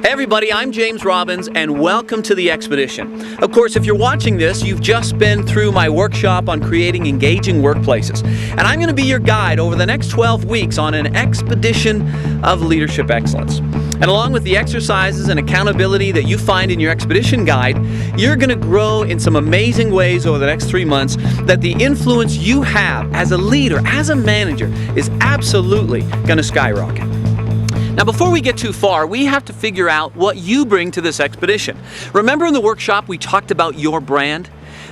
Hey everybody, I'm James Robbins and welcome to The Expedition. Of course, if you're watching this, you've just been through my workshop on creating engaging workplaces. And I'm going to be your guide over the next 12 weeks on an expedition of leadership excellence. And along with the exercises and accountability that you find in your expedition guide, you're going to grow in some amazing ways over the next 3 months that the influence you have as a leader, as a manager, is absolutely going to skyrocket. Now, before we get too far, we have to figure out what you bring to this expedition. Remember in the workshop we talked about your brand?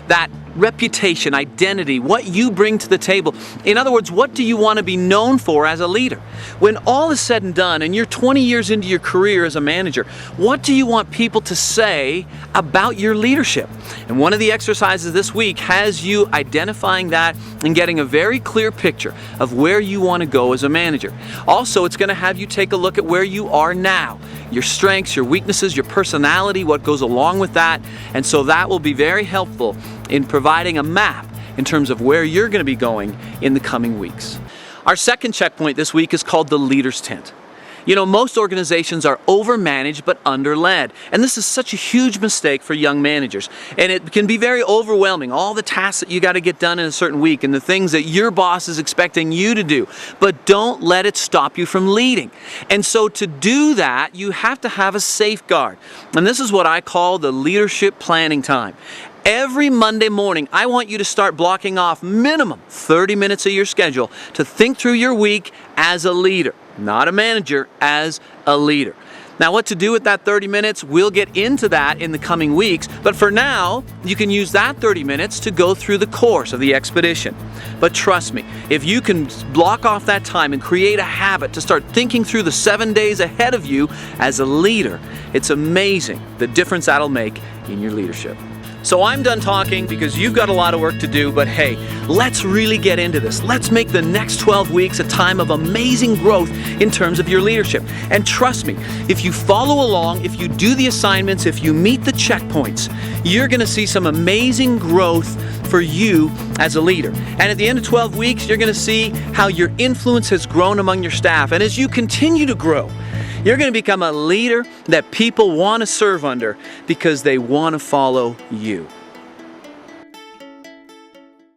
That reputation, identity, what you bring to the table. In other words, what do you want to be known for as a leader? When all is said and done and you're 20 years into your career as a manager, what do you want people to say about your leadership? And one of the exercises this week has you identifying that and getting a very clear picture of where you want to go as a manager. Also, it's going to have you take a look at where you are now. Your strengths, your weaknesses, your personality, what goes along with that. And so that will be very helpful in providing a map in terms of where you're going to be going in the coming weeks. Our second checkpoint this week is called the Leader's Tent. You know, most organizations are overmanaged but underled. And this is such a huge mistake for young managers. And it can be very overwhelming, all the tasks that you got to get done in a certain week and the things that your boss is expecting you to do. But don't let it stop you from leading. And so to do that, you have to have a safeguard. And this is what I call the leadership planning time. Every Monday morning, I want you to start blocking off minimum 30 minutes of your schedule to think through your week as a leader, not a manager, as a leader. Now, what to do with that 30 minutes, we'll get into that in the coming weeks, but for now, you can use that 30 minutes to go through the course of the expedition. But trust me, if you can block off that time and create a habit to start thinking through the 7 days ahead of you as a leader, it's amazing the difference that'll make in your leadership. So I'm done talking because you've got a lot of work to do, but hey, let's really get into this. Let's make the next 12 weeks a time of amazing growth in terms of your leadership. And trust me, if you follow along, if you do the assignments, if you meet the checkpoints, you're going to see some amazing growth for you as a leader. And at the end of 12 weeks, you're going to see how your influence has grown among your staff. And as you continue to grow, you're going to become a leader that people want to serve under because they want to follow you.